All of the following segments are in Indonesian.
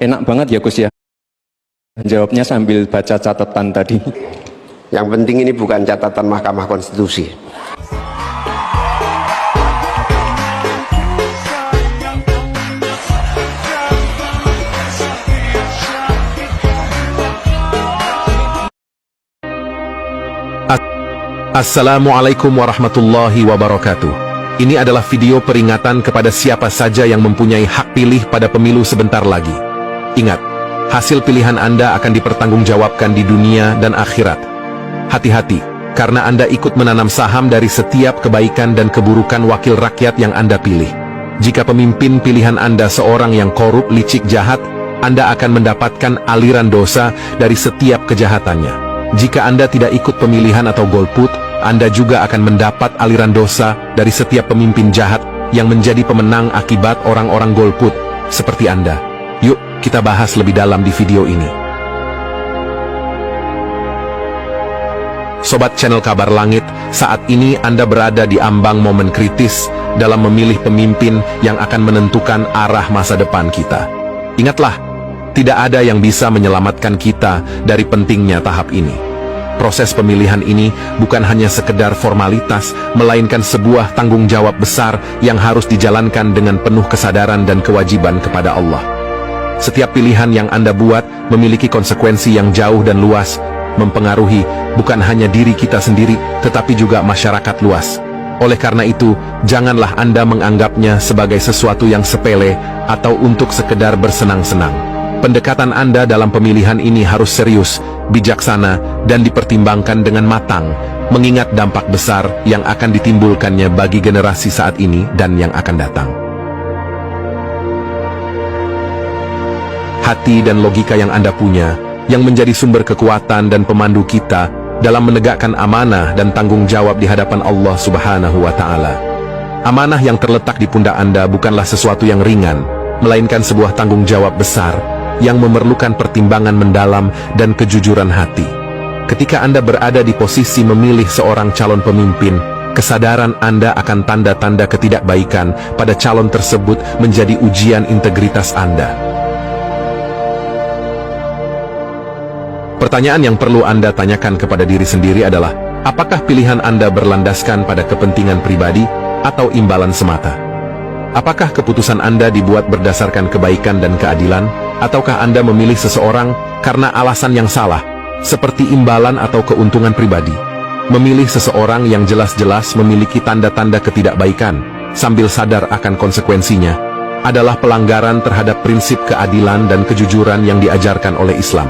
Enak banget ya Gus ya. Jawabnya sambil baca catatan tadi. Yang penting ini bukan catatan Mahkamah Konstitusi. Assalamualaikum warahmatullahi wabarakatuh. Ini adalah video peringatan kepada siapa saja yang mempunyai hak pilih pada pemilu sebentar lagi. Ingat, hasil pilihan Anda akan dipertanggungjawabkan di dunia dan akhirat. Hati-hati, karena Anda ikut menanam saham dari setiap kebaikan dan keburukan wakil rakyat yang Anda pilih. Jika pemimpin pilihan Anda seorang yang korup, licik, jahat, Anda akan mendapatkan aliran dosa dari setiap kejahatannya. Jika Anda tidak ikut pemilihan atau golput, Anda juga akan mendapat aliran dosa dari setiap pemimpin jahat yang menjadi pemenang akibat orang-orang golput seperti Anda. Yuk, kita bahas lebih dalam di video ini. Sobat channel Kabar Langit, saat ini Anda berada di ambang momen kritis dalam memilih pemimpin yang akan menentukan arah masa depan kita. Ingatlah, tidak ada yang bisa menyelamatkan kita dari pentingnya tahap ini. Proses pemilihan ini bukan hanya sekedar formalitas, melainkan sebuah tanggung jawab besar yang harus dijalankan dengan penuh kesadaran dan kewajiban kepada Allah. Setiap pilihan yang Anda buat memiliki konsekuensi yang jauh dan luas, mempengaruhi bukan hanya diri kita sendiri, tetapi juga masyarakat luas. Oleh karena itu, janganlah Anda menganggapnya sebagai sesuatu yang sepele atau untuk sekedar bersenang-senang. Pendekatan Anda dalam pemilihan ini harus serius, bijaksana, dan dipertimbangkan dengan matang, mengingat dampak besar yang akan ditimbulkannya bagi generasi saat ini dan yang akan datang. Hati dan logika yang Anda punya, yang menjadi sumber kekuatan dan pemandu kita dalam menegakkan amanah dan tanggung jawab di hadapan Allah Subhanahu wa Ta'ala. Amanah yang terletak di pundak Anda bukanlah sesuatu yang ringan, melainkan sebuah tanggung jawab besar yang memerlukan pertimbangan mendalam dan kejujuran hati. Ketika Anda berada di posisi memilih seorang calon pemimpin, kesadaran Anda akan tanda-tanda ketidakbaikan pada calon tersebut menjadi ujian integritas Anda. Pertanyaan yang perlu Anda tanyakan kepada diri sendiri adalah, apakah pilihan Anda berlandaskan pada kepentingan pribadi atau imbalan semata? Apakah keputusan Anda dibuat berdasarkan kebaikan dan keadilan, ataukah Anda memilih seseorang karena alasan yang salah, seperti imbalan atau keuntungan pribadi? Memilih seseorang yang jelas-jelas memiliki tanda-tanda ketidakbaikan, sambil sadar akan konsekuensinya, adalah pelanggaran terhadap prinsip keadilan dan kejujuran yang diajarkan oleh Islam.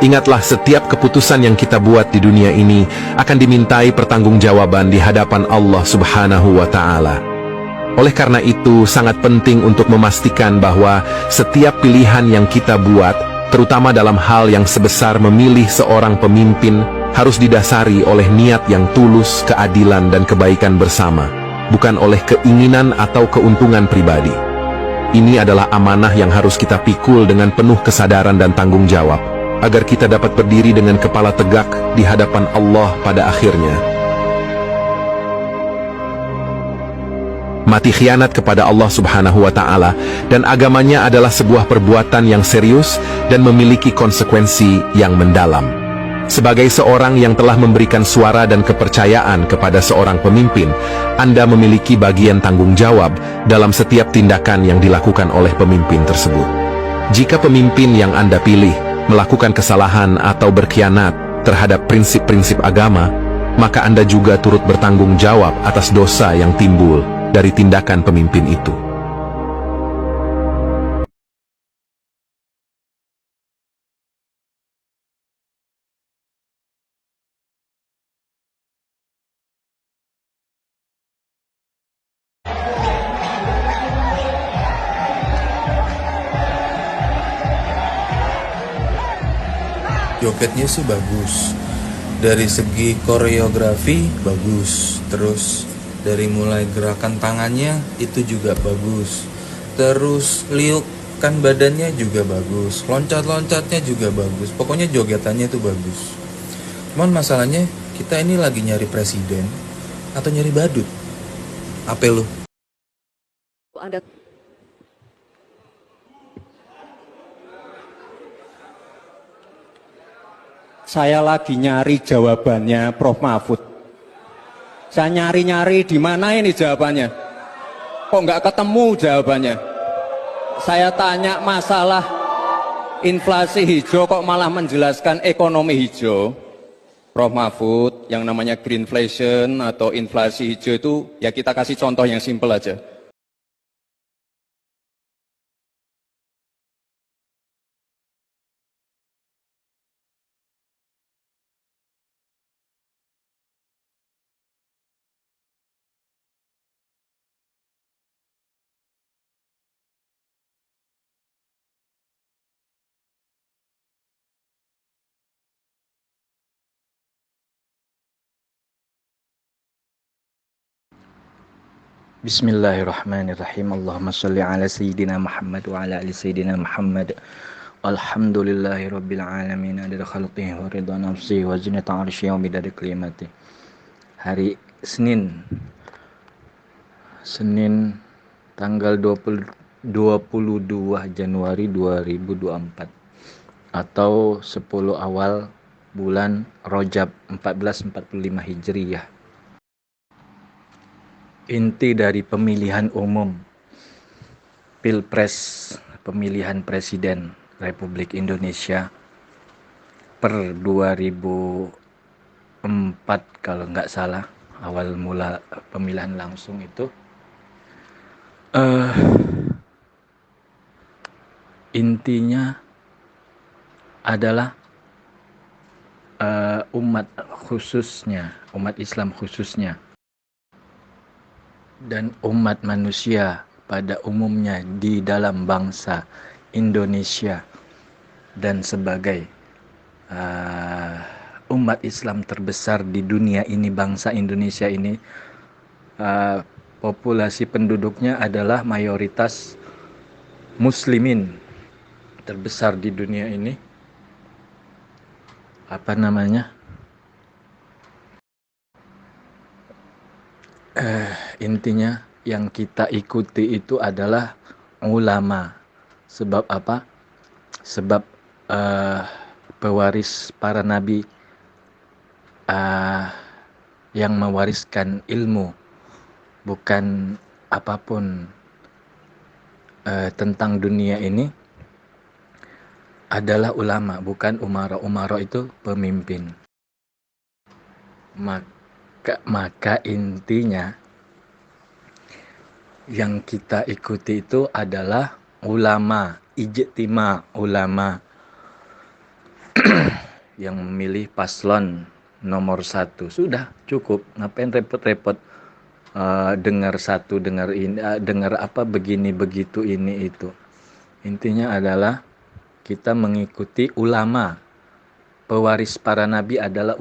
Ingatlah, setiap keputusan yang kita buat di dunia ini akan dimintai pertanggungjawaban di hadapan Allah Subhanahu wa Ta'ala. Oleh karena itu, sangat penting untuk memastikan bahwa setiap pilihan yang kita buat, terutama dalam hal yang sebesar memilih seorang pemimpin, harus didasari oleh niat yang tulus, keadilan dan kebaikan bersama, bukan oleh keinginan atau keuntungan pribadi. Ini adalah amanah yang harus kita pikul dengan penuh kesadaran dan tanggung jawab, agar kita dapat berdiri dengan kepala tegak di hadapan Allah pada akhirnya. Mati khianat kepada Allah Subhanahu wa Ta'ala dan agamanya adalah sebuah perbuatan yang serius dan memiliki konsekuensi yang mendalam. Sebagai seorang yang telah memberikan suara dan kepercayaan kepada seorang pemimpin, Anda memiliki bagian tanggung jawab dalam setiap tindakan yang dilakukan oleh pemimpin tersebut. Jika pemimpin yang Anda pilih melakukan kesalahan atau berkhianat terhadap prinsip-prinsip agama, maka Anda juga turut bertanggung jawab atas dosa yang timbul dari tindakan pemimpin itu. Jogetnya sih bagus, dari segi koreografi bagus, terus dari mulai gerakan tangannya itu juga bagus, terus liukan badannya juga bagus, loncat-loncatnya juga bagus, pokoknya jogetannya itu bagus. Cuman masalahnya kita ini lagi nyari presiden atau nyari badut? Apa lu? Anda Saya lagi nyari jawabannya Prof. Mahfud. Saya nyari-nyari di mana ini jawabannya. Kok nggak ketemu jawabannya. Saya tanya masalah inflasi hijau kok malah menjelaskan ekonomi hijau. Prof. Mahfud, yang namanya greenflation atau inflasi hijau itu ya kita kasih contoh yang simpel aja. Bismillahirrahmanirrahim. Allahumma salli ala Sayyidina Muhammad wa ala ali Sayyidina Muhammad. Alhamdulillahi Rabbil Alamin. Adada khalqihi wa ridha nafsi wa zinata arsyi wa midada kalimati. Hari Senin tanggal 22 Januari 2024 atau 10 awal bulan Rajab 1445 Hijriyah. Inti dari pemilihan umum Pilpres, pemilihan Presiden Republik Indonesia per 2004 kalau nggak salah, awal mula pemilihan langsung itu intinya adalah umat Islam khususnya dan umat manusia pada umumnya di dalam bangsa Indonesia dan sebagai umat Islam terbesar di dunia ini, bangsa Indonesia ini populasi penduduknya adalah mayoritas muslimin terbesar di dunia ini. Intinya yang kita ikuti itu adalah ulama. Sebab apa? Sebab pewaris para nabi yang mewariskan ilmu, bukan apapun tentang dunia ini, adalah ulama, bukan umara. Umara itu pemimpin. Maka intinya yang kita ikuti itu adalah ulama, ijtima ulama yang memilih paslon nomor 1. Sudah cukup, ngapain repot-repot dengar apa begini begitu ini itu. Intinya adalah kita mengikuti ulama. Pewaris para nabi adalah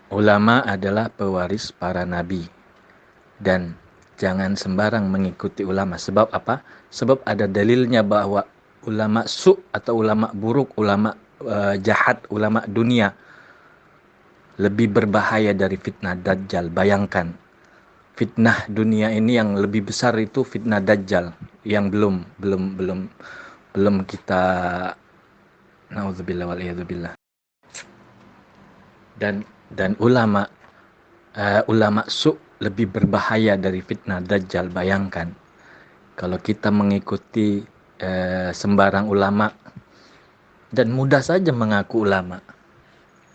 Ulama adalah pewaris para nabi. Dan jangan sembarang mengikuti ulama. Sebab apa? Sebab ada dalilnya bahwa ulama atau ulama buruk, ulama jahat, ulama dunia lebih berbahaya dari fitnah Dajjal. Bayangkan, fitnah dunia ini yang lebih besar itu fitnah Dajjal yang belum kita naudzubillah wal iyadzubillah. Dan ulama lebih berbahaya dari fitnah Dajjal. Bayangkan kalau kita mengikuti sembarang ulama dan mudah saja mengaku ulama.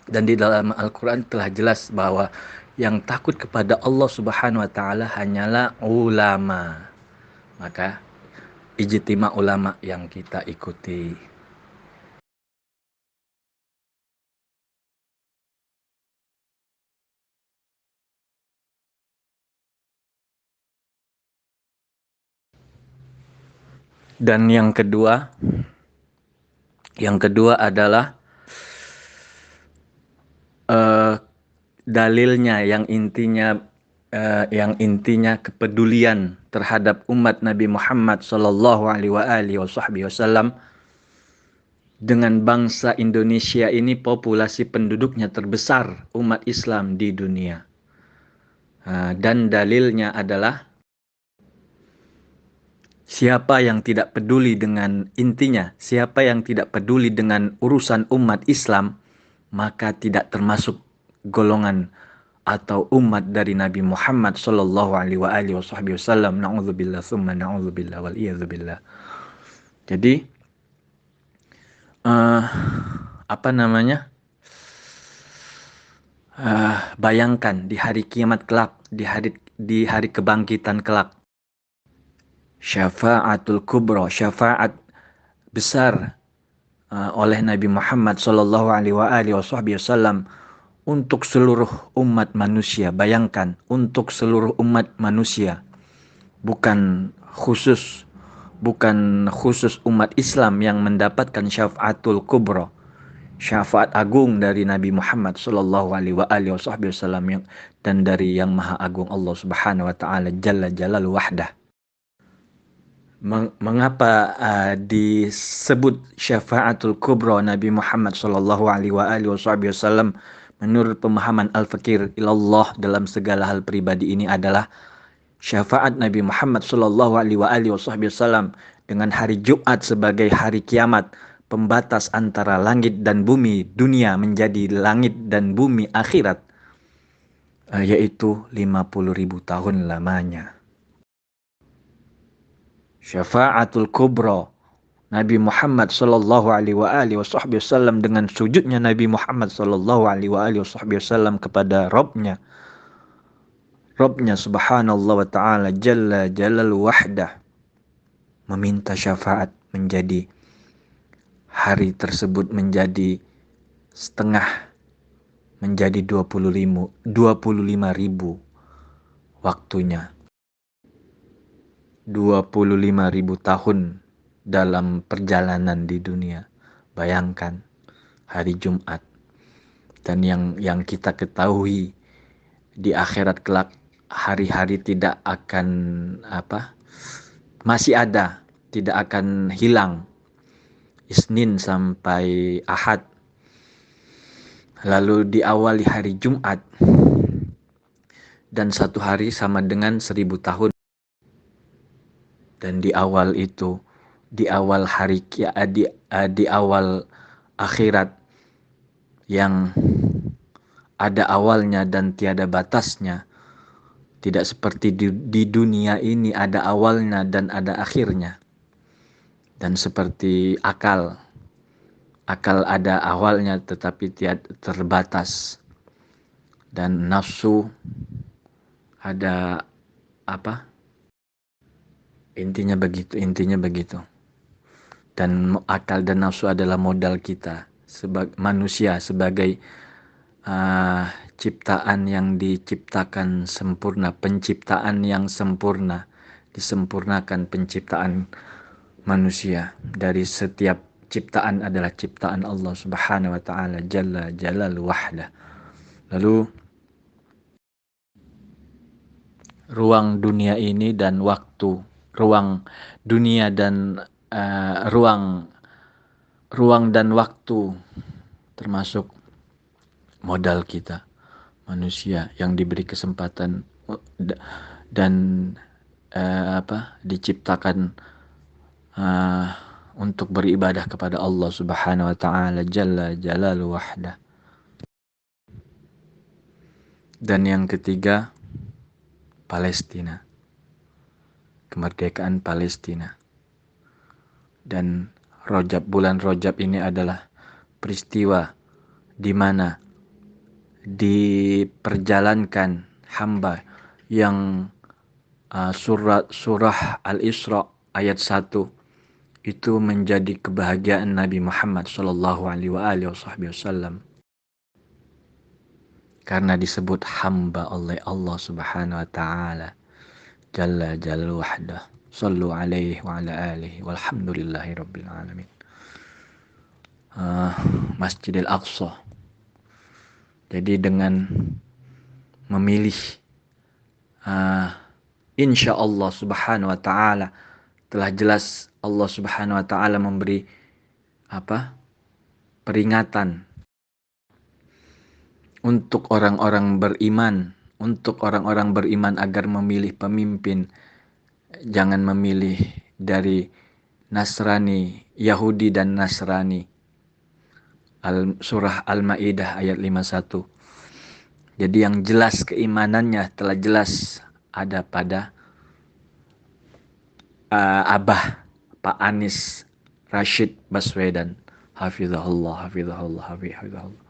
Dan di dalam Al-Quran telah jelas bahwa yang takut kepada Allah Subhanahu wa Ta'ala hanyalah ulama. Maka ijtima ulama yang kita ikuti. Dan yang kedua adalah dalilnya yang intinya kepedulian terhadap umat Nabi Muhammad sallallahu alaihi wasallam dengan bangsa Indonesia ini, populasi penduduknya terbesar umat Islam di dunia. Dan dalilnya adalah Siapa yang tidak peduli dengan intinya, siapa yang tidak peduli dengan urusan umat Islam, maka tidak termasuk golongan atau umat dari Nabi Muhammad sallallahu alaihi wasallam. Na'udzubillah tsumma na'udzubillah wal iyadzubillah. Jadi apa namanya? Bayangkan di hari kiamat kelak, di hari kebangkitan kelak. Syafa'atul kubra, syafaat besar oleh Nabi Muhammad sallallahu alaihi wasallam untuk seluruh umat manusia. Bayangkan, untuk seluruh umat manusia, bukan khusus umat Islam yang mendapatkan syafaatul kubra, syafaat agung dari Nabi Muhammad sallallahu alaihi wasallam dan dari yang maha agung Allah Subhanahu wa taala jalla jalal wahdah. Mengapa disebut syafaatul kubra Nabi Muhammad sallallahu alaihi wasallam? Menurut pemahaman al-fakir ilallah dalam segala hal pribadi ini adalah syafaat Nabi Muhammad sallallahu alaihi wasallam dengan hari Jumat sebagai hari kiamat, pembatas antara langit dan bumi, dunia menjadi langit dan bumi akhirat, yaitu 50.000 tahun lamanya. Syafaatul kubra Nabi Muhammad sallallahu alaihi wasallam dengan sujudnya Nabi Muhammad sallallahu alaihi wasallam kepada Rabbnya subhanallah wa ta'ala jalla jalal wahdah, meminta syafaat menjadi hari tersebut menjadi setengah, menjadi 25.000 waktunya. 25.000 tahun dalam perjalanan di dunia. Bayangkan hari Jumat. Dan yang kita ketahui di akhirat kelak, hari-hari tidak akan masih ada, tidak akan hilang. Isnin sampai Ahad. Lalu diawali hari Jumat. Dan satu hari sama dengan 1000 tahun. Dan di awal itu, di awal hari di awal akhirat yang ada awalnya dan tiada batasnya, tidak seperti di dunia ini ada awalnya dan ada akhirnya. Dan seperti akal ada awalnya tetapi tiada terbatas, dan nafsu ada intinya begitu. Dan akal dan nafsu adalah modal kita sebagai manusia, sebagai ciptaan yang diciptakan sempurna, penciptaan yang sempurna, disempurnakan penciptaan manusia. Dari setiap ciptaan adalah ciptaan Allah Subhanahu wa taala jalla jalal wahdah. Lalu ruang dunia ini dan waktu, ruang dunia dan ruang dan waktu termasuk modal kita manusia yang diberi kesempatan dan diciptakan untuk beribadah kepada Allah Subhanahu wa taala jalla jalal wahdah. Dan yang ketiga, Palestina, kemerdekaan Palestina. Dan bulan Rajab ini adalah peristiwa di mana diperjalankan hamba yang surah Al-Isra ayat 1 itu menjadi kebahagiaan Nabi Muhammad sallallahu alaihi wasallam, karena disebut hamba oleh Allah Subhanahu wa taala jalla jalal wahdah. Sallu alaihi wa ala alihi walhamdulillahi rabbil alamin. Masjidil Aqsa. Jadi dengan memilih insya Allah Subhanahu wa taala, telah jelas Allah Subhanahu wa taala memberi peringatan untuk orang-orang beriman, agar memilih pemimpin. Jangan dari Nasrani, Yahudi dan Nasrani. Surah Al-Maidah ayat 51. Jadi yang jelas keimanannya telah jelas ada pada Abah Pak Anies Rashid Baswedan, hafizahullah, hafizahullah, hafizahullah.